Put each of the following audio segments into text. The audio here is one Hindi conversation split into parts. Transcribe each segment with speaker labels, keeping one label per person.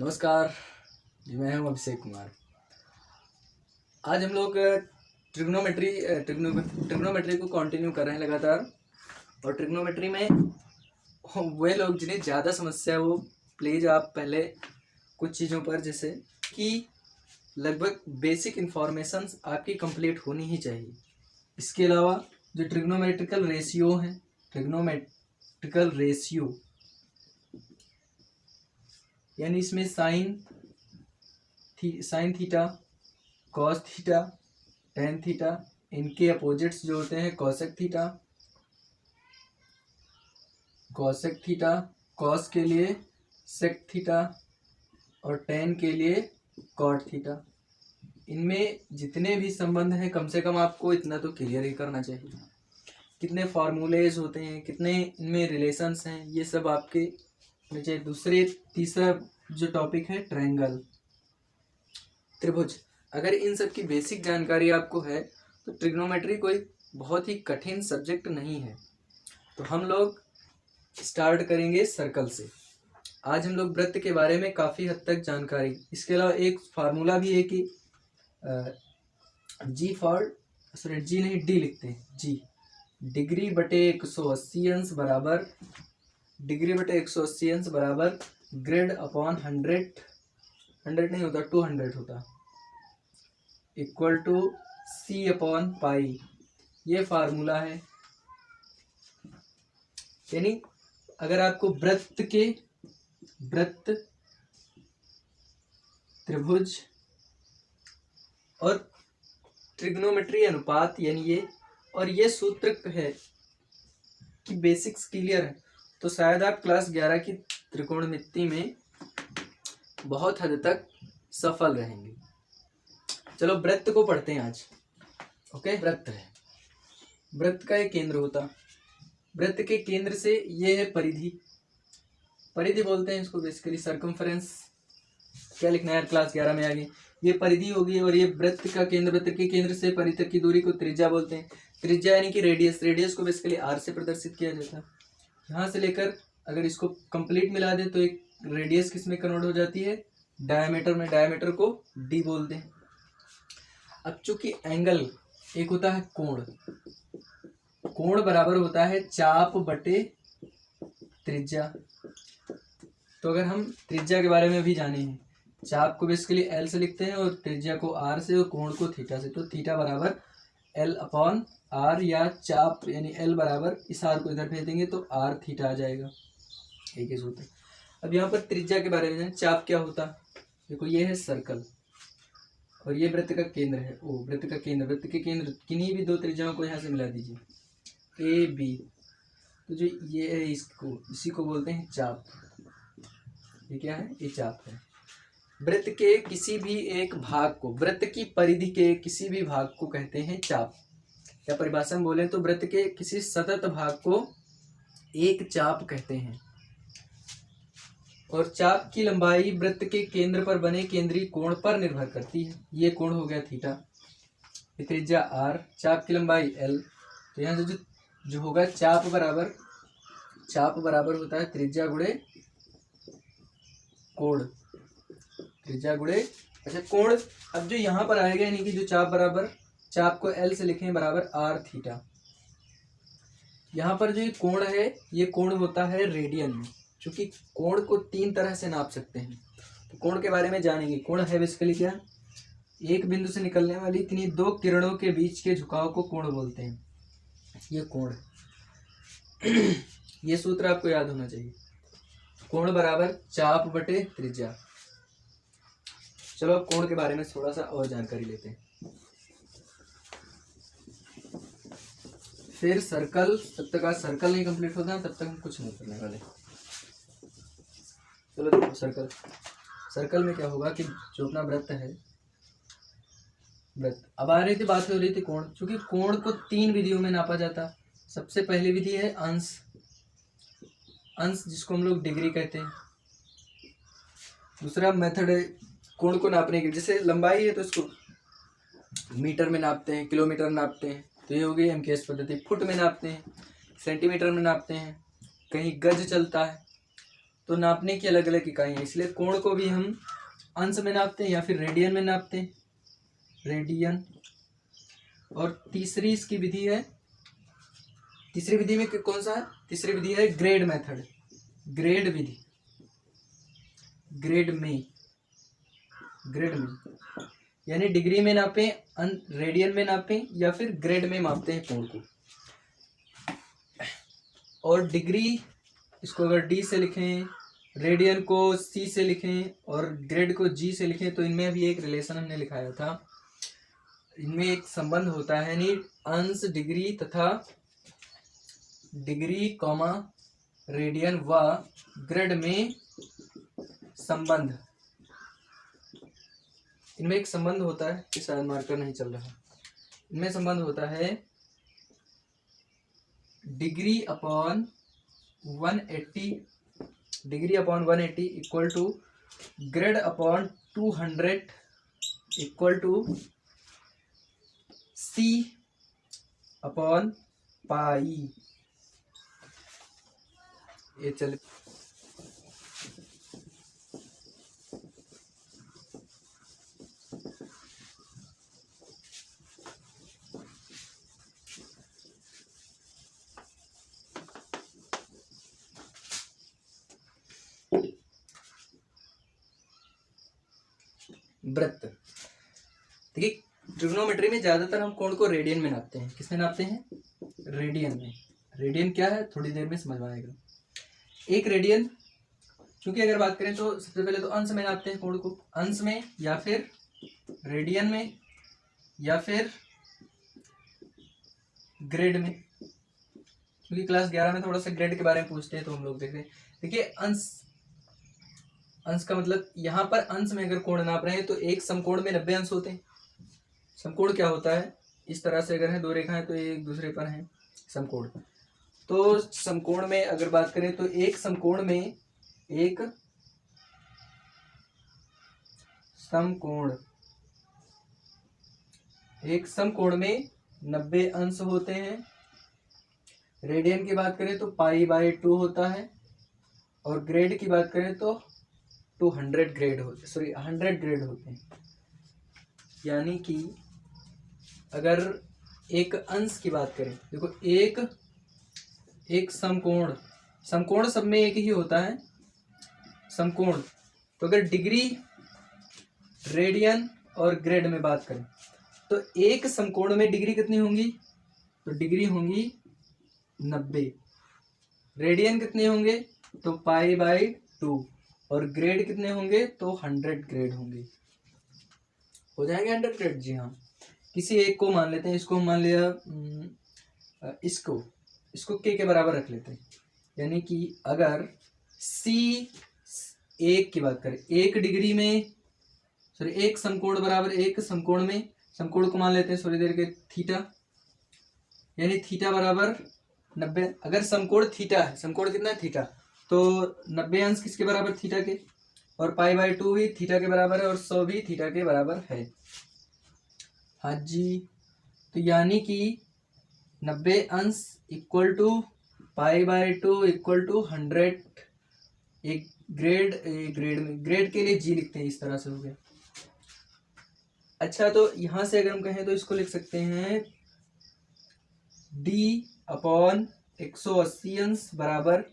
Speaker 1: नमस्कार जी, मैं हूं अभिषेक कुमार। आज हम लोग ट्रिग्नोमेट्री को कंटिन्यू कर रहे हैं लगातार। और ट्रिग्नोमेट्री में वे लोग जिन्हें ज़्यादा समस्या है वो प्लीज़ आप पहले कुछ चीज़ों पर, जैसे कि लगभग बेसिक इन्फॉर्मेशंस आपकी कंप्लीट होनी ही चाहिए। इसके अलावा जो ट्रिग्नोमेट्रिकल रेशियो हैं, ट्रिग्नोमेट्रिकल रेशियो यानी इसमें sine theta, cos theta, tan theta, इनके अपोजिट्स जो होते हैं कॉसेक थीटा, कॉस के लिए सेक थीटा और टेन के लिए कॉट थीटा। इनमें जितने भी संबंध हैं कम से कम आपको इतना तो क्लियर ही करना चाहिए। कितने फार्मूलेज होते हैं, कितने इनमें रिलेशंस हैं, ये सब आपके मुझे तीसरा जो टॉपिक है ट्रायंगल, त्रिभुज। अगर इन सब की बेसिक जानकारी आपको है तो ट्रिग्नोमेट्री कोई बहुत ही कठिन सब्जेक्ट नहीं है। तो हम लोग स्टार्ट करेंगे सर्कल से। आज हम लोग वृत्त के बारे में काफ़ी हद तक जानकारी, इसके अलावा एक फार्मूला भी है कि डी लिखते हैं, जी डिग्री बटे 180 अंश बराबर ग्रेड अपॉन 100 नहीं होता, 200 होता, equal to c upon pi. ये फार्मूला है। यानी अगर आपको वृत्त, त्रिभुज और ट्रिग्नोमेट्री अनुपात यानी ये सूत्र है कि बेसिक्स क्लियर है तो शायद आप क्लास 11 की त्रिकोणमिति में बहुत हद तक सफल रहेंगे। चलो वृत्त को पढ़ते हैं आज। ओके, वृत्त है, वृत्त का एक केंद्र होता, वृत्त के केंद्र से ये है परिधि बोलते हैं इसको, बेसिकली सर्कमफरेंस। क्या लिखना है क्लास 11 में आगे, ये परिधि होगी और ये वृत्त का केंद्र, वृत्त के केंद्र से परिधि तक की दूरी को त्रिज्या बोलते हैं। त्रिज्या यानी कि रेडियस को बेसिकली आर से प्रदर्शित किया जाता है। यहाँ से लेकर अगर इसको कंप्लीट मिला दे तो एक रेडियस किस में कन्वर्ट हो जाती है, डायमीटर में। डायमीटर को डी बोलते हैं। अब चूंकि एंगल एक होता है कोण बराबर होता है चाप बटे त्रिज्या। तो अगर हम त्रिज्या के बारे में भी जाने हैं, चाप को बेसिकली एल से लिखते हैं और त्रिज्या को आर से और कोण को थीटा से। तो थीटा बराबर एल अपॉन आर, या चाप यानी एल बराबर इस आर को इधर भेज देंगे तो आर थीटा आ जाएगा। एक ही सूत्र। अब यहाँ पर त्रिज्या के बारे में जाने, चाप क्या होता, देखो ये है सर्कल और ये वृत्त का केंद्र है ओ, वृत्त के केंद्र किन्हीं भी दो त्रिज्याओं को यहाँ से मिला दीजिए, ए बी। तो जो ये है इसी को बोलते हैं चाप। ये क्या है, ये चाप है। वृत्त के किसी भी एक भाग को, वृत्त की परिधि के किसी भी भाग को कहते हैं चाप। या परिभाषा में बोले तो वृत्त के किसी सतत भाग को एक चाप कहते हैं। और चाप की लंबाई वृत्त के केंद्र पर बने केंद्रीय कोण पर निर्भर करती है। ये कोण हो गया थीटा, ये त्रिज्या आर, चाप की लंबाई एल। तो यहाँ से जो होगा चाप बराबर होता है त्रिज्या गुणे कोण, अच्छा कोण। अब जो यहाँ पर आएगा यानी कि जो चाप को एल से लिखें बराबर आर थीटा। यहाँ पर जो ये कोण है, ये कोण होता है रेडियन में, क्योंकि कोण को 3 तरह से नाप सकते हैं। तो कोण के बारे में जानेंगे। कोण है बेसिकली क्या, एक बिंदु से निकलने वाली इतनी 2 किरणों के बीच के झुकाव को कोण बोलते हैं। ये कोण ये सूत्र आपको याद होना चाहिए, कोण बराबर चाप बटे त्रिज्या। चलो अब कोण के बारे में थोड़ा सा और जानकारी लेते हैं। फिर सर्कल, तब तक आज सर्कल नहीं कंप्लीट होता तब तक हम कुछ नहीं करने वाले। चलो देखो सर्कल में क्या होगा कि जो अपना वृत्त है, वृत्त, अब आ रही थी बात हो रही थी कोण। क्योंकि कोण को 3 विधियों में नापा जाता। सबसे पहली विधि है अंश, जिसको हम लोग डिग्री कहते हैं। दूसरा मेथड है कोण को नापने की, जैसे लंबाई है तो इसको मीटर में नापते हैं, किलोमीटर में नापते हैं, तो ये हो गई एमकेएस पद्धति। फुट में नापते हैं, सेंटीमीटर में नापते हैं, कहीं गज चलता है, तो नापने की अलग अलग इकाई है, इसलिए कोण को भी हम अंश में नापते हैं या फिर रेडियन में नापते हैं, रेडियन। और तीसरी इसकी विधि है, तीसरी विधि में कौन सा है, तीसरी विधि है ग्रेड मेथड, ग्रेड विधि, ग्रेड में, ग्रेड में यानी डिग्री में नापें, रेडियन में नापें या फिर ग्रेड में मापते हैं कोण को। और डिग्री इसको अगर डी से लिखें, रेडियन को सी से लिखें और ग्रेड को जी से लिखें, तो इनमें भी एक रिलेशन हमने लिखाया था, इनमें एक संबंध होता है, यानी अंश डिग्री तथा डिग्री कॉमा रेडियन व ग्रेड में संबंध, इनमें एक संबंध होता है, कि शायद मार्कर नहीं चल रहा, इनमें संबंध होता है degree upon 180, degree upon 180 equal to grade upon 200 equal to c upon pi. ये चले वृत्त। देखिए ट्रिग्नोमेट्री में ज्यादातर हम कोण को रेडियन में नापते हैं, किसमें नापते हैं, रेडियन में। रेडियन क्या है थोड़ी देर में समझ में आएगा। एक रेडियन, क्योंकि अगर बात करें तो सबसे पहले तो अंश में नापते हैं कोण को, अंश में या फिर रेडियन में या फिर ग्रेड में, क्योंकि क्लास 11 में थोड़ा सा ग्रेड के बारे में पूछते हैं तो हम लोग देख रहे हैं। देखिए अंश, अंश का मतलब यहाँ पर अंश में अगर कोण नाप रहे हैं तो एक समकोण में 90 अंश होते हैं। समकोण क्या होता है, इस तरह से अगर है दो रेखाएं तो एक दूसरे पर हैं समकोण। तो समकोण में अगर बात करें तो एक समकोण में, एक समकोण, एक समकोण में 90 अंश होते हैं। रेडियन की बात करें तो π/2 होता है और ग्रेड की बात करें तो 200 ग्रेड होते, सॉरी 100 ग्रेड होते हैं। यानी कि अगर एक अंश की बात करें, देखो एक समकोण, समकोण सब में एक ही होता है समकोण, तो अगर डिग्री रेडियन और ग्रेड में बात करें तो एक समकोण में डिग्री कितनी होंगी, तो डिग्री होंगी 90, रेडियन कितने होंगे तो π/2 और ग्रेड कितने होंगे तो 100 ग्रेड होंगे, हो जाएंगे 100 ग्रेड। जी हाँ, किसी एक को मान लेते हैं, इसको मान लिया, इसको के बराबर रख लेते हैं। यानी कि अगर सी एक की बात करें, एक डिग्री में, सॉरी एक समकोण बराबर एक समकोण में, समकोण को मान लेते हैं थोड़ी देर के थीटा, यानी थीटा बराबर 90। अगर समकोण थीटा है, समकोण कितना है थीटा, तो 90 अंश किसके बराबर थीटा के, और π/2 भी थीटा के बराबर है और 100 भी थीटा के बराबर है। हाँ जी, तो यानी कि 90 अंश इक्वल टू π/2 इक्वल टू 100। एक ग्रेड में, ग्रेड के लिए जी लिखते हैं, इस तरह से हो गया। अच्छा, तो यहां से अगर हम कहें तो इसको लिख सकते हैं d/180 अंश बराबर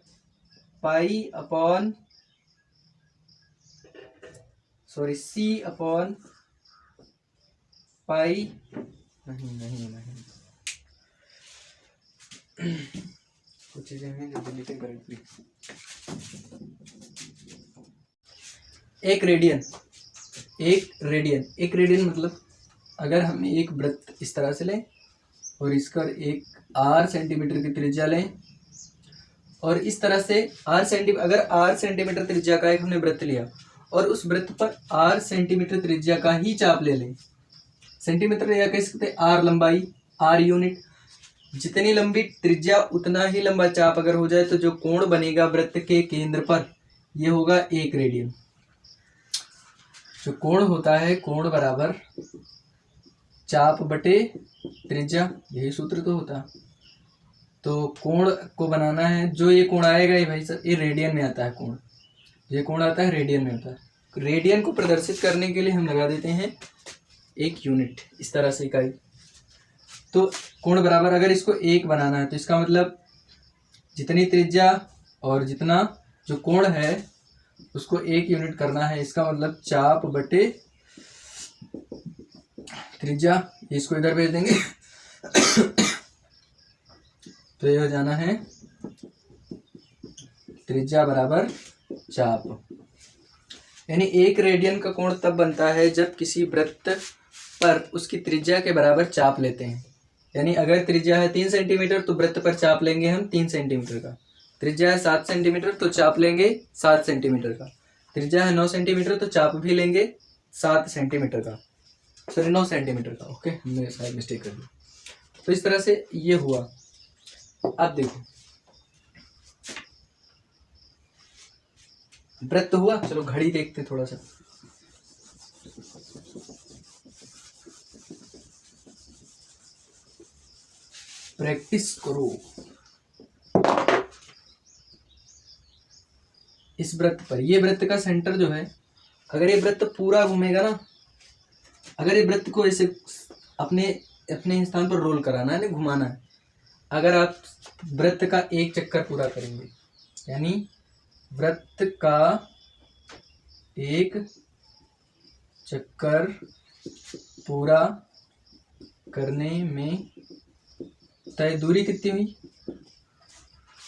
Speaker 1: c/π, नहीं कुछ चीजें हैं जो डिलीट करेंगे। एक रेडियन मतलब अगर हम एक वृत्त इस तरह से लें और इसका एक r सेंटीमीटर की त्रिज्या लें और इस तरह से अगर r सेंटीमीटर त्रिज्या का एक हमने वृत्त लिया और उस वृत्त पर r सेंटीमीटर त्रिज्या का ही चाप ले लें, सेंटीमीटर या कह सकते हैं r लंबाई, r यूनिट, जितनी लंबी त्रिज्या उतना ही लंबा चाप अगर हो जाए तो जो कोण बनेगा वृत्त के केंद्र पर, यह होगा 1 रेडियन। जो कोण होता है, कोण बराबर चाप बटे त्रिज्या, यही सूत्र तो होता। तो कोण को बनाना है, जो ये कोण आएगा ये भाई साहब ये रेडियन में आता है कोण, ये कोण आता है रेडियन में होता है। रेडियन को प्रदर्शित करने के लिए हम लगा देते हैं एक यूनिट, इस तरह से इकाई। तो कोण बराबर, अगर इसको 1 बनाना है तो इसका मतलब जितनी त्रिज्या और जितना जो कोण है उसको 1 यूनिट करना है। इसका मतलब चाप बटे त्रिज्या, इसको इधर भेज देंगे तो ये हो जाना है त्रिज्या बराबर चाप। यानी 1 रेडियन का कोण तब बनता है जब किसी वृत्त पर उसकी त्रिज्या के बराबर चाप लेते हैं। यानी अगर त्रिज्या है 3 सेंटीमीटर तो वृत्त पर चाप लेंगे हम 3 सेंटीमीटर का। त्रिज्या है 7 सेंटीमीटर तो चाप लेंगे 7 सेंटीमीटर का। त्रिज्या है 9 सेंटीमीटर तो चाप भी लेंगे 7 सेंटीमीटर का, सॉरी 9 सेंटीमीटर का। ओके, हमने शायद मिस्टेक कर दी। तो इस तरह से ये हुआ। अब देखो वृत्त हुआ। चलो घड़ी देखते थोड़ा सा। प्रैक्टिस करो इस वृत्त पर। ये वृत्त का सेंटर जो है, अगर ये वृत्त पूरा घूमेगा ना, अगर ये वृत्त को ऐसे अपने अपने स्थान पर रोल कराना है, घुमाना है, अगर आप वृत्त का 1 चक्कर पूरा करेंगे, यानी वृत्त का 1 चक्कर पूरा करने में तय दूरी कितनी हुई?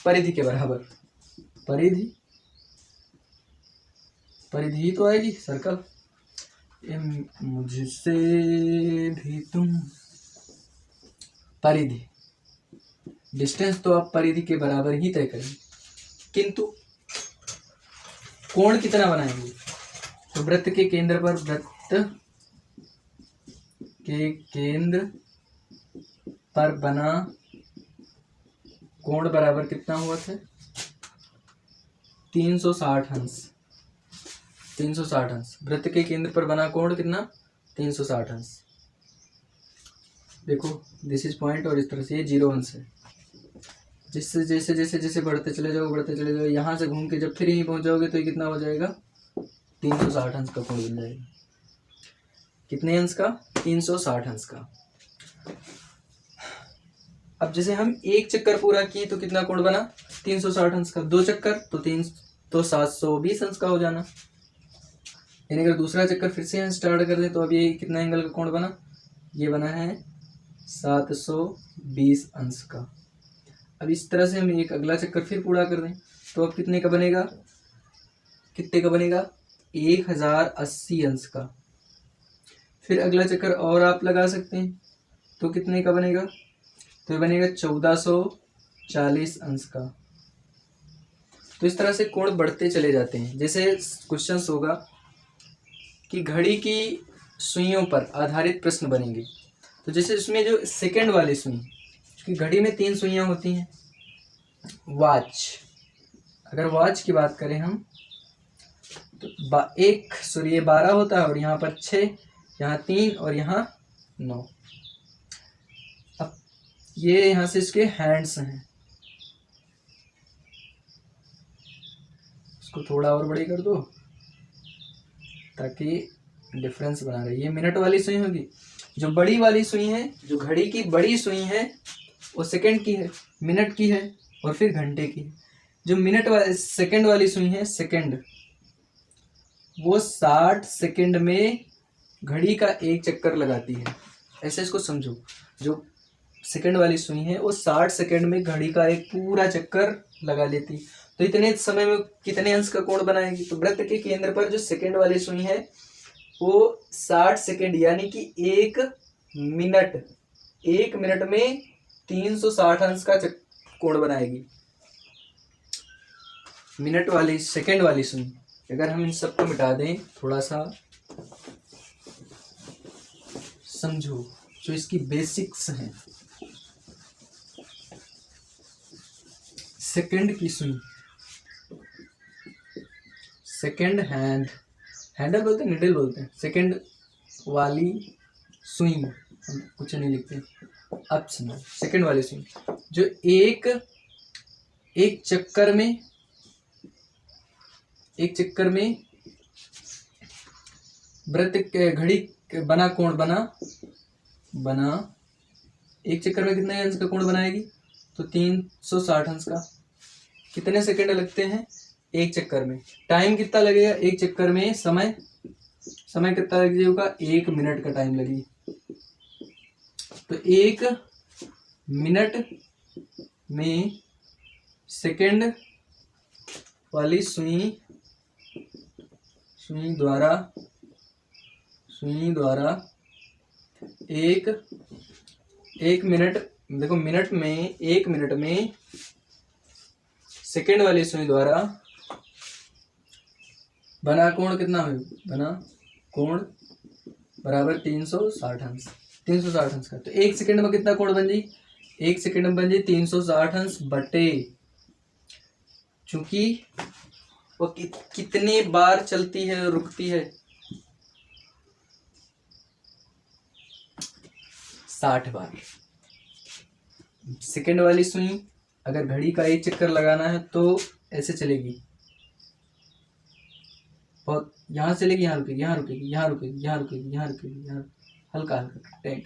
Speaker 1: परिधि के बराबर। परिधि ही तो आएगी, सर्कल। मुझसे भी तुम, परिधि, डिस्टेंस तो आप परिधि के बराबर ही तय करेंगे, किंतु कोण कितना बनाएंगे? तो वृत्त के केंद्र पर, वृत्त के केंद्र पर बना कोण बराबर कितना हुआ था? 360 अंश। 360 अंश। वृत्त के केंद्र पर बना कोण कितना? 360 अंश। देखो दिस इज पॉइंट, और इस तरह से ये 0 अंश है। जिससे जैसे जैसे जैसे बढ़ते चले जाओ, यहाँ से घूम के जब फिर यहीं पहुंच जाओगे तो ये कितना हो जाएगा? 360 अंश का कोण बन जाएगा। कितने अंश का? 360 अंश का। अब जैसे हम 1 चक्कर पूरा किए तो कितना कोण बना? 360 अंश का। 2 चक्कर तो 720 अंश का हो जाना। यानी अगर दूसरा चक्कर फिर से यहाँ स्टार्ट कर दे तो अब ये कितना एंगल का कोण बना? ये बना है 720 अंश का। अब इस तरह से हम एक अगला चक्कर फिर पूरा कर दें तो अब कितने का बनेगा? कितने का बनेगा? 1080 अंश का। फिर अगला चक्कर और आप लगा सकते हैं तो कितने का बनेगा? तो ये बनेगा 1440 अंश का। तो इस तरह से कोण बढ़ते चले जाते हैं। जैसे क्वेश्चन होगा कि घड़ी की सुइयों पर आधारित प्रश्न बनेंगे, तो जैसे इसमें जो सेकंड वाली सुई, क्योंकि घड़ी में 3 सुइयां होती हैं। वॉच, अगर वॉच की बात करें हम तो 12 होता है, और यहाँ पर 6, यहाँ 3 और यहाँ 9। अब ये यहाँ से इसके हैंड्स हैं, इसको थोड़ा और बड़ी कर दो ताकि डिफरेंस बना रही। ये मिनट वाली सुई होगी। जो बड़ी वाली सुई है, जो घड़ी की बड़ी सुई है, वो सेकंड की है, मिनट की है और फिर घंटे की है। जो मिनट वाली सेकंड वाली सुई है, सेकंड, वो 60 सेकंड में घड़ी का 1 चक्कर लगाती है। ऐसे इसको समझो, जो सेकंड वाली सुई है वो 60 सेकंड में घड़ी का एक पूरा चक्कर लगा लेती। तो इतने समय में कितने अंश का कोण बनाएगी? तो वृत्त के केंद्र पर जो सेकंड वाली सुई है वो 60 सेकंड यानी कि 1 मिनट में 360 अंश का कोण बनाएगी। मिनट वाली, सेकंड वाली सुई। अगर हम इन सबको मिटा दें, थोड़ा सा समझो जो इसकी बेसिक्स हैं। सेकंड की सुई, सेकंड हैंडल बोलते हैं, निडल बोलते हैं। सेकंड वाली सुई, हम कुछ नहीं लिखते। अब सुनो, सेकंड वाली सुई जो एक चक्कर में एक चक्कर में वृत्त घड़ी बना कोण बना एक चक्कर में कितने अंश का कोण बनाएगी? तो 360 अंश का। कितने सेकंड लगते हैं एक चक्कर में? टाइम कितना लगेगा एक चक्कर में? समय कितना लग जाएगा? 1 मिनट का टाइम लगेगी। तो 1 मिनट में सेकंड वाली सुई द्वारा एक मिनट, देखो मिनट में, 1 मिनट में सेकंड वाली सुई द्वारा बना कोण कितना है? बना कोण बराबर 360 अंश। 360 अंश का। तो 1 सेकंड में कितना कोण बन जाई? 1 सेकंड में बन जाई 360 अंश बटे, चूंकि वो कितने बार चलती है और रुकती है? 60 बार। सेकंड वाली सुई अगर घड़ी का एक चक्कर लगाना है तो ऐसे चलेगी, बहुत यहाँ से चलेगी, यहाँ रुकेगी, यहाँ रुकेगी, यहाँ रुकेगी, यहाँ रुकेगी, यहाँ रुकेगी, यहाँ हल्का हल्का टिक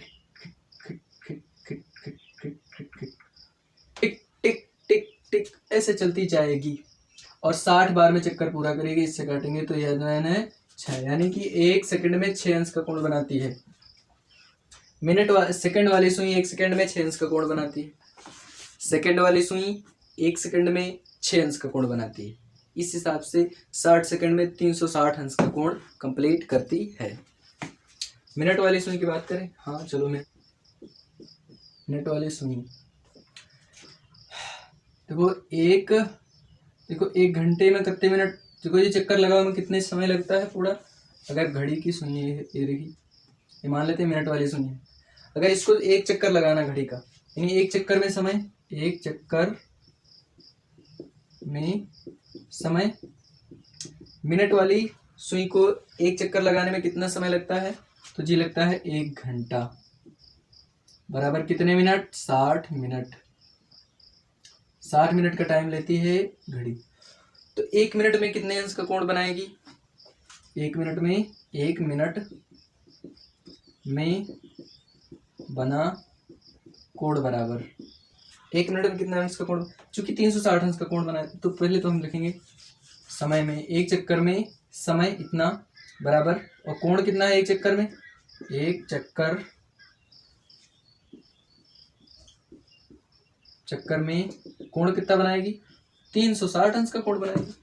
Speaker 1: टिक टिक टिक टिक ऐसे चलती जाएगी और 60 बार में चक्कर पूरा करेगी। इससे काटेंगे तो यह है 6, यानी कि 1 सेकंड में 6 अंश का कोण बनाती है। सेकंड वाली सुई 1 सेकंड में 6 अंश का कोण बनाती है। सेकंड वाली सुई 1 सेकंड में 6 अंश का कोण बनाती है। इस हिसाब से 60 सेकंड में 360 अंश का कोण कंप्लीट करती है। मिनट वाली सुई की बात करें, हाँ चलो मिनट वाली सुई देखो एक घंटे में कितने मिनट, देखो ये चक्कर लगाओ में कितने समय लगता है पूरा। अगर घड़ी की सुई ये रही, ये मान लेते हैं मिनट वाली सुई है। अगर इसको एक चक्कर लगाना घड़ी का, यानी एक चक्कर में समय मिनट वाली सुई को एक चक्कर लगाने में कितना समय लगता है? तो जी लगता है 1 घंटा बराबर कितने मिनट? 60 मिनट। 60 मिनट का टाइम लेती है घड़ी। तो 1 मिनट में कितने अंश का कोण बनाएगी? 1 मिनट में बना कोण बराबर 1 मिनट में कितना अंश का कोण? चूंकि 360 अंश का कोण बनाए तो पहले तो हम लिखेंगे समय में, एक चक्कर में समय इतना बराबर, और कोण कितना है एक चक्कर में? एक चक्कर में कोण कितना बनाएगी? 360 अंश का कोण बनाएगी।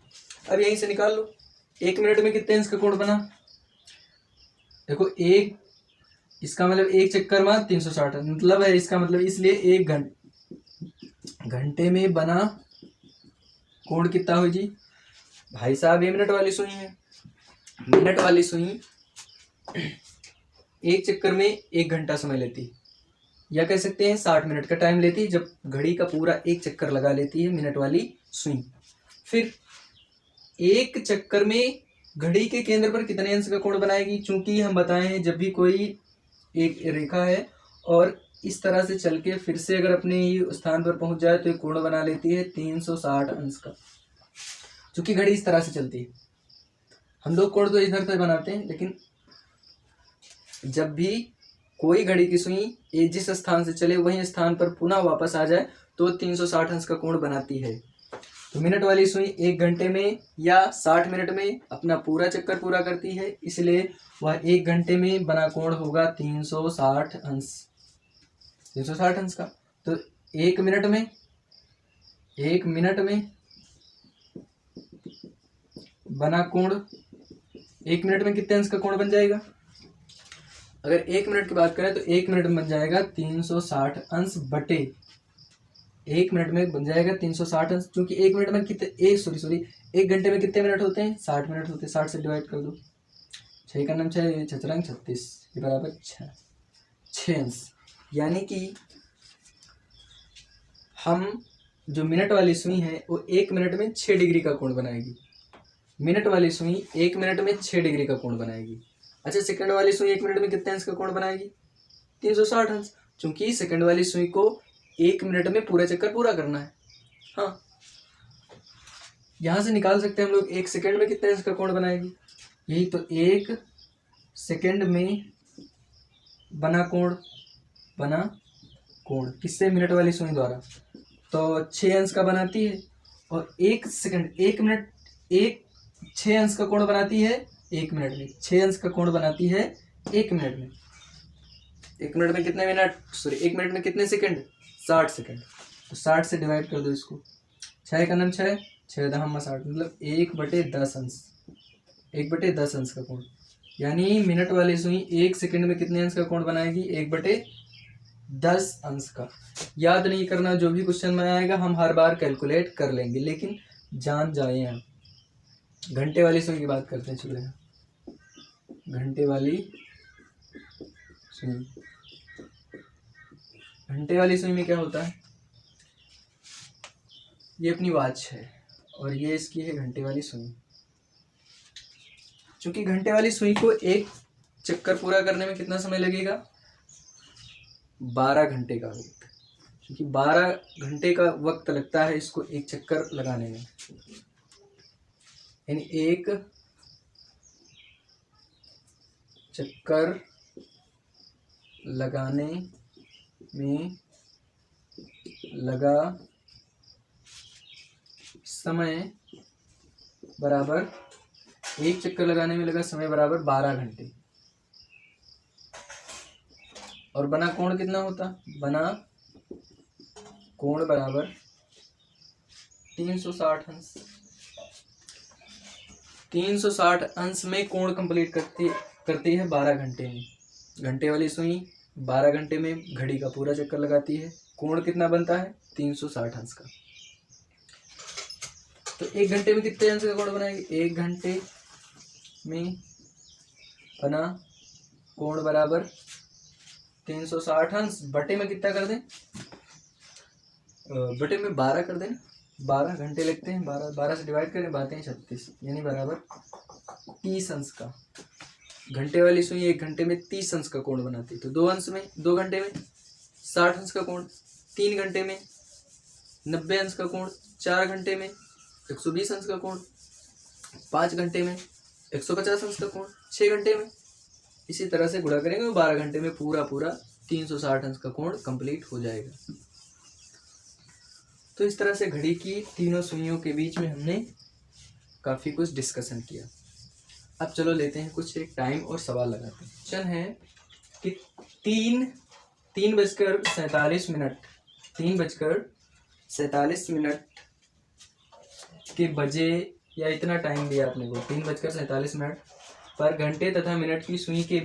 Speaker 1: अब यहीं से निकाल लो 1 मिनट में कितने अंश का कोण बना। देखो इसका मतलब एक चक्कर में 360 मतलब है, इसका मतलब इसलिए 1 घंटे में बना कोण कितना हो जी भाई साहब? ये मिनट वाली सुई है। मिनट वाली सुई एक चक्कर में 1 घंटा समय लेती, या कह सकते हैं 60 मिनट का टाइम लेती है जब घड़ी का पूरा एक चक्कर लगा लेती है मिनट वाली सुई। फिर एक चक्कर में घड़ी के केंद्र पर कितने अंश का कोण बनाएगी? चूंकि हम बताए हैं जब भी कोई एक रेखा है और इस तरह से चल के फिर से अगर अपने ही स्थान पर पहुंच जाए तो एक कोण बना लेती है 360 अंश का। चूंकि घड़ी इस तरह से चलती है, हम लोग कोण तो इधर से बनाते हैं, लेकिन जब भी कोई घड़ी की सुई जिस स्थान से चले वही स्थान पर पुनः वापस आ जाए तो 360 अंश का कोण बनाती है। तो मिनट वाली सुई 1 घंटे में या 60 मिनट में अपना पूरा चक्कर पूरा करती है, इसलिए वह 1 घंटे में बना कोण होगा 360 अंश। 360 अंश का। तो 1 मिनट में बना कोण 1 मिनट में कितने अंश का कोण बन जाएगा? अगर 1 मिनट की बात करें तो 1 मिनट में बन जाएगा 360 अंश बटे 1 मिनट में बन जाएगा 360 अंश, क्योंकि 1 मिनट में कितने 1 घंटे में कितने मिनट होते हैं? 60 मिनट होते हैं। 60 से डिवाइड कर दो, 6 का नाम 6, 6 36 ये बराबर 6 अंश। यानी कि हम जो मिनट वाली सुई है वो 1 मिनट में 6 डिग्री का कोण बनाएगी। मिनट वाली सुई 1 मिनट में 6 डिग्री का कोण बनाएगी। अच्छा, सेकंड वाली सुई 1 मिनट में कितने अंश का कोण बनाएगी? 360 अंश, क्योंकि सेकंड वाली सुई को 1 मिनट में पूरा चक्कर पूरा करना है। हाँ, यहाँ से निकाल सकते हैं हम लोग 1 सेकंड में कितने अंश का कोण बनाएगी, यही तो 1 सेकंड में बना कोण किससे, मिनट वाली सुई द्वारा, तो 6 अंश का बनाती है। और 1 सेकंड 1 मिनट 6 अंश का कोण बनाती है 1 मिनट में, 6 अंश का कोण बनाती है 1 मिनट में। 1 मिनट में कितने मिनट, सॉरी 1 मिनट में कितने सेकंड, 60 सेकंड। तो 60 से डिवाइड कर दो इसको, 6 का नाम 6, 6 दहम 60, मतलब 1/10 अंश, 1/10 अंश का कोण। यानी मिनट वाली सुई 1 सेकंड में कितने अंश का कोण बनाएगी, 1/10 अंश का। याद नहीं करना, जो भी क्वेश्चन में आएगा हम हर बार कैलकुलेट कर लेंगे, लेकिन जान जाए आप। घंटे वाली सुई की बात करते हैं, चलो घंटे वाली सुई, घंटे वाली सुई में क्या होता है, ये अपनी वॉच है और ये इसकी है घंटे वाली सुई। क्योंकि घंटे वाली सुई को एक चक्कर पूरा करने में कितना समय लगेगा, 12 घंटे का वक्त, क्योंकि 12 घंटे का वक्त लगता है इसको एक चक्कर लगाने में। यानी एक चक्कर लगाने में लगा समय बराबर, एक चक्कर लगाने में लगा समय बराबर 12 घंटे। और बना कोण कितना होता, बना कोण बराबर 360 अंश। 360 अंश में कोण कंप्लीट करती है 12 घंटे में। घंटे वाली सुई 12 घंटे में घड़ी का पूरा चक्कर लगाती है। कोण कितना बनता है, 360 अंश का। तो 1 घंटे में कितने अंश का कोण बनाएंगे, 1 घंटे में बना कोण बराबर 360 अंश, बटे में कितना कर दें, बटे में 12 कर दें, 12 घंटे लगते हैं, 12 से डिवाइड करें, 12 36, यानी बराबर 30 अंश का। घंटे वाली सुई 1 घंटे में 30 अंश का कोण बनाती है। तो 2 घंटे में 60 अंश का कोण, 3 घंटे में 90 अंश का कोण, 4 घंटे में 120 अंश का कोण, 5 घंटे में 150 अंश का कोण, 6 घंटे में, इसी तरह से गुणा करेंगे, 12 घंटे में पूरा 360 अंश का कोण कंप्लीट हो जाएगा। तो इस तरह से घड़ी की तीनों सुइयों के बीच में हमने काफ़ी कुछ डिस्कशन किया। अब चलो लेते हैं कुछ एक टाइम और सवाल लगाते हैं। क्वेश्चन है कि 3:47 के बजे, या इतना टाइम दिया आपने को, 3:47 पर घंटे तथा मिनट की सुई के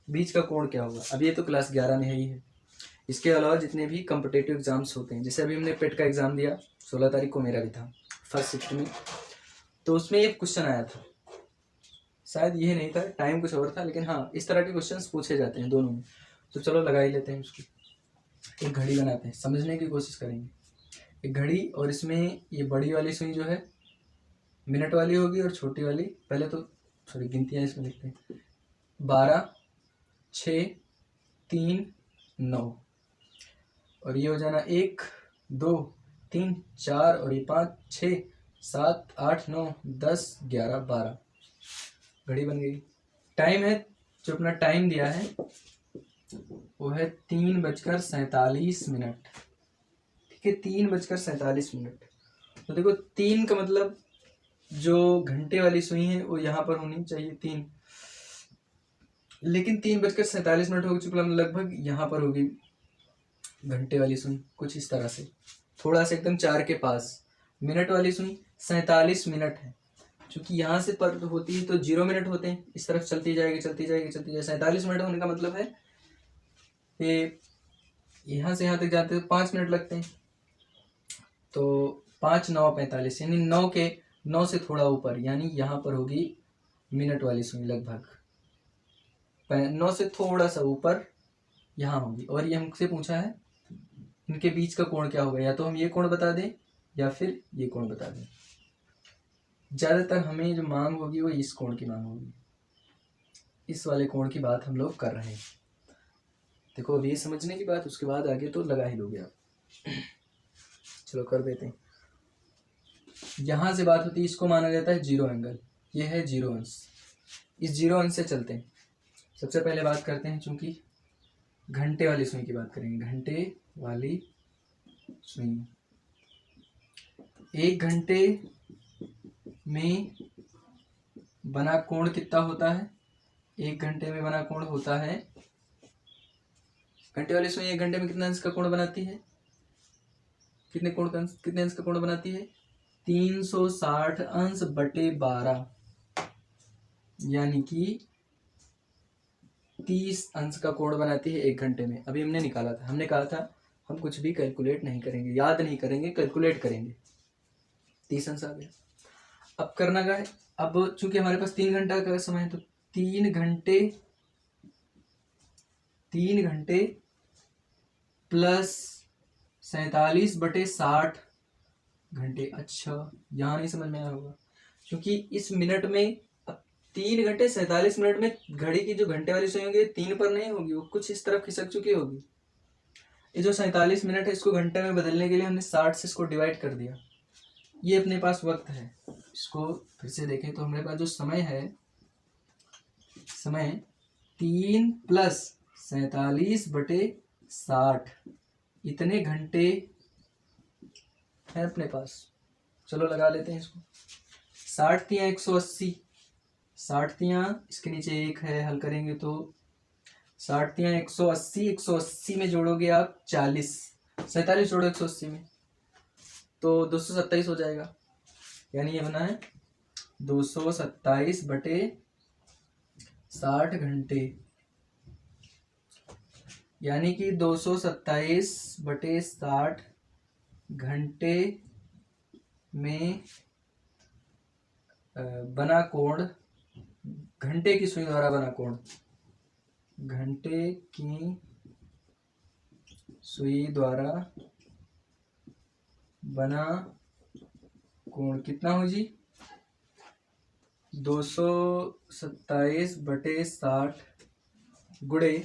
Speaker 1: बीच का कोण क्या होगा। अब ये तो क्लास 11 में ही है। इसके अलावा जितने भी कॉम्पिटिटिव एग्जाम्स होते हैं, जैसे अभी हमने पेट का एग्ज़ाम दिया, 16 तारीख को मेरा भी था फर्स्ट शिफ्ट में, तो उसमें एक क्वेश्चन आया था, शायद ये नहीं था, टाइम कुछ और था, लेकिन हाँ इस तरह के क्वेश्चंस पूछे जाते हैं दोनों में। तो चलो लगा ही लेते हैं उसकी। एक घड़ी बनाते हैं, समझने की कोशिश करेंगे। एक घड़ी, और इसमें ये बड़ी वाली सुई जो है मिनट वाली होगी और छोटी वाली, पहले तो सॉरी गिनतियाँ इसमें लिखते हैं, 12, 6, 3, 9, और ये हो जाना 1, 2, 3, 4, और ये 5, 6, 7, 8, 9, 10, 11, 12 घड़ी बन गई। टाइम है, जो अपना टाइम दिया है वो है 3:47। ठीक है, 3:47। तो देखो 3 का मतलब जो घंटे वाली सुई है वो यहाँ पर होनी चाहिए 3, लेकिन 3:47 हो चुका, लगभग यहाँ पर होगी घंटे वाली सुई, कुछ इस तरह से, थोड़ा सा एकदम 4 के पास। मिनट वाली सुई 47 मिनट है, क्योंकि यहाँ से पर होती है तो 0 मिनट होते हैं, इस तरफ चलती जाएगी 47 मिनट होने का मतलब है कि यहाँ से यहाँ तक जाते तो 5 मिनट लगते हैं। तो 5, 9, 45, यानी 9 से थोड़ा ऊपर, यानी यहाँ पर होगी मिनट वाली सुई, लगभग 9 से थोड़ा सा ऊपर यहाँ होगी। और ये हमसे पूछा है इनके बीच का कोण क्या होगा, या तो हम ये कोण बता दें या फिर ये कोण बता दें। ज़्यादातर हमें जो मांग होगी वो इस कोण की मांग होगी, इस वाले कोण की बात हम लोग कर रहे हैं। देखो अब ये समझने की बात, उसके बाद आगे तो लगा ही लोगे आप। चलो कर देते हैं। यहाँ से बात होती है, इसको माना जाता है जीरो एंगल। ये है जीरो अंश। इस जीरो अंश से चलते हैं। सबसे पहले बात करते हैं, चूंकि घंटे वाली सुई की बात करेंगे। घंटे वाली सुई, 1 घंटे में बना कोण कितना होता है? 1 घंटे में बना कोण होता है, घंटे वाली सुई 1 घंटे में कितना अंश का कोण बनाती है? कितने अंश का कोण बनाती है? 360 अंश बटे 12, यानी कि 30 अंश का कोण बनाती है 1 घंटे में। अभी हमने निकाला था, हमने कहा था हम कुछ भी कैलकुलेट नहीं करेंगे, याद नहीं करेंगे, कैलकुलेट करेंगे। 30 अंश आ गया। अब करना क्या है? अब चूंकि हमारे पास 3 घंटा का समय है, तो 3 घंटे प्लस 47 बटे 60 घंटे। अच्छा, यहाँ नहीं समझ में आया होगा, क्योंकि इस मिनट में 3 घंटे 47 मिनट में घड़ी की जो घंटे वाली सुई होगी 3 पर नहीं होगी, वो कुछ इस तरफ खिसक चुकी होगी। ये जो 47 मिनट है, इसको घंटे में बदलने के लिए हमने 60 से इसको डिवाइड कर दिया। ये अपने पास वक्त है। इसको फिर से देखें तो हमारे पास जो समय है, समय 3 प्लस 47 बटे 60, इतने घंटे है अपने पास। चलो लगा लेते हैं इसको। 60 तियां 180, 60 तियां इसके नीचे 1 है, हल करेंगे तो 60 तियां 180, 180 में जोड़ोगे आप 40, 47 जोड़ो 180 में तो 227 हो जाएगा। यानी ये बना है 227 बटे 60 घंटे, यानी कि 227 बटे 60 घंटे में बना कोण, घंटे की सुई द्वारा बना कोण, घंटे की सुई द्वारा बना कोण कितना हो जी? 227 बटे 60 गुणे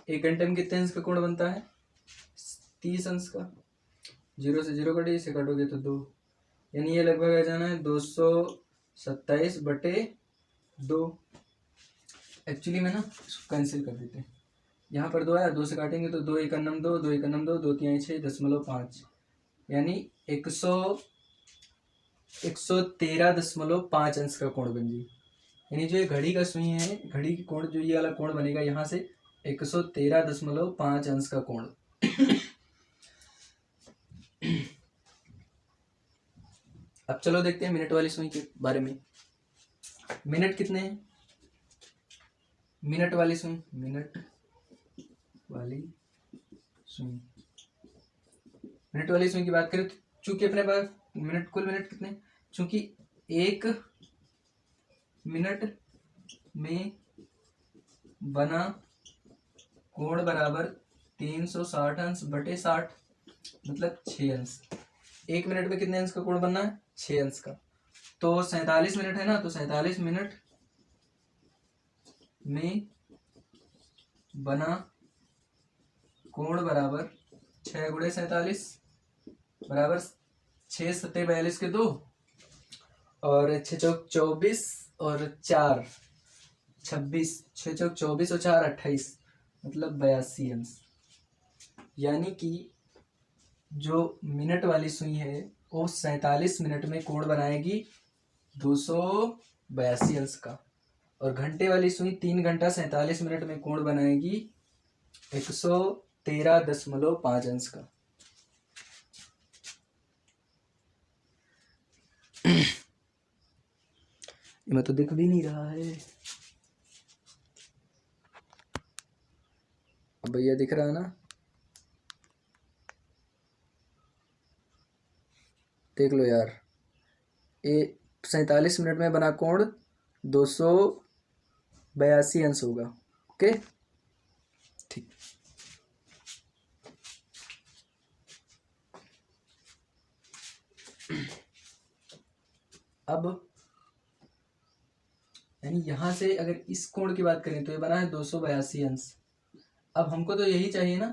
Speaker 1: 1 घंटे में कितने अंश का कोण बनता है? 30 अंश का। 0 से 0 कटे, इसे काटोगे तो 2, यानी ये लगभग आ जाना है 227 बटे 2। एक्चुअली में ना इसको कैंसिल कर देते हैं, यहाँ पर 2 आया, 2 से काटेंगे तो 2 एकन्नम 2, 2 एकन्नम 2, 2 तिहाई 6.5, यानी 113.5 अंश का कोण बन जी। यानी जो ये घड़ी का सुई है, घड़ी की कोण जो ये वाला कोण बनेगा, यहाँ से 113.5 अंश का कोण। अब चलो देखते हैं मिनट वाली सुई के बारे में। मिनट कितने हैं? मिनट वाली सुई, मिनट वाली सुई, मिनट वाली सुई की बात करें तो चूंकि अपने पास मिनट, कुल मिनट कितने? चूंकि 1 मिनट में बना कोण बराबर 360 अंश बटे 60, मतलब 6 अंश। 1 मिनट में कितने अंश का कोण बनना है? 6 अंश का। तो 47 मिनट है ना, तो 47 मिनट में बना कोण बराबर 6 गुणे 47 बराबर 6 सत्ते 42 के 2, और 6 चौक 24 और 4 26, 6 चौक 24 और 4 28, मतलब 82 अंश। यानी कि जो मिनट वाली सुई है वो 47 मिनट में कोण बनाएगी 282 अंश का, और घंटे वाली सुई 3 घंटा 47 मिनट में कोण बनाएगी 113.5 अंश का। मैं तो दिख भी नहीं रहा है। अब भैया दिख रहा है ना? देख लो यार, ये 47 मिनट में बना कोण 282 अंश होगा। ओके, ठीक। अब यानी यहां से अगर इस कोण की बात करें तो ये बना है 282 अंश। अब हमको तो यही चाहिए ना,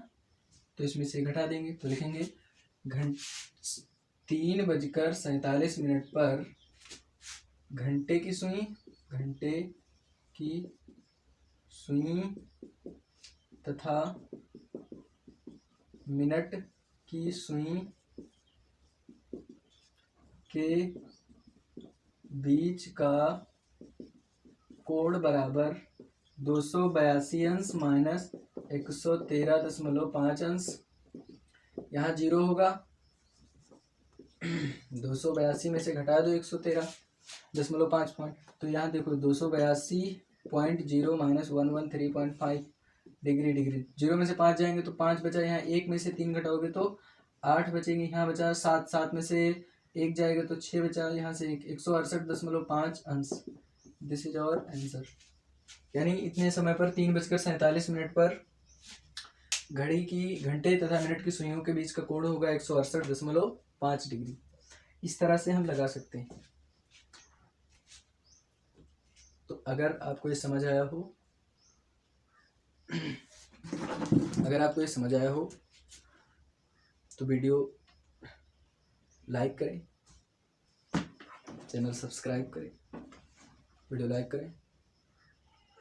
Speaker 1: तो इसमें से घटा देंगे, तो लिखेंगे 3:47 पर घंटे की सुई तथा मिनट की सुई के बीच का कोण बराबर 282 अंश माइनस 113.5 अंश। यहाँ 0 होगा, 282 में से घटा दो 113.5 पॉइंट, तो यहाँ देखो 282.0 माइनस 113.5 डिग्री। 0 में से 5 जाएंगे तो 5 बचा, यहाँ 1 में से 3 घटाओगे तो 8 बचेंगे, यहाँ बचा 7, 7 में से 1 जाएगा तो 6 बचा, यहाँ से 168.5 अंश। This is our answer. यानी इतने समय पर 3:47 पर घंटे तथा मिनट की सुइयों के बीच का कोण होगा 168.5 डिग्री। इस तरह से हम लगा सकते हैं। तो अगर आपको ये समझ आया हो तो वीडियो लाइक करें, चैनल सब्सक्राइब करें, वीडियो लाइक करें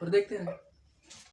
Speaker 1: और देखते रहें।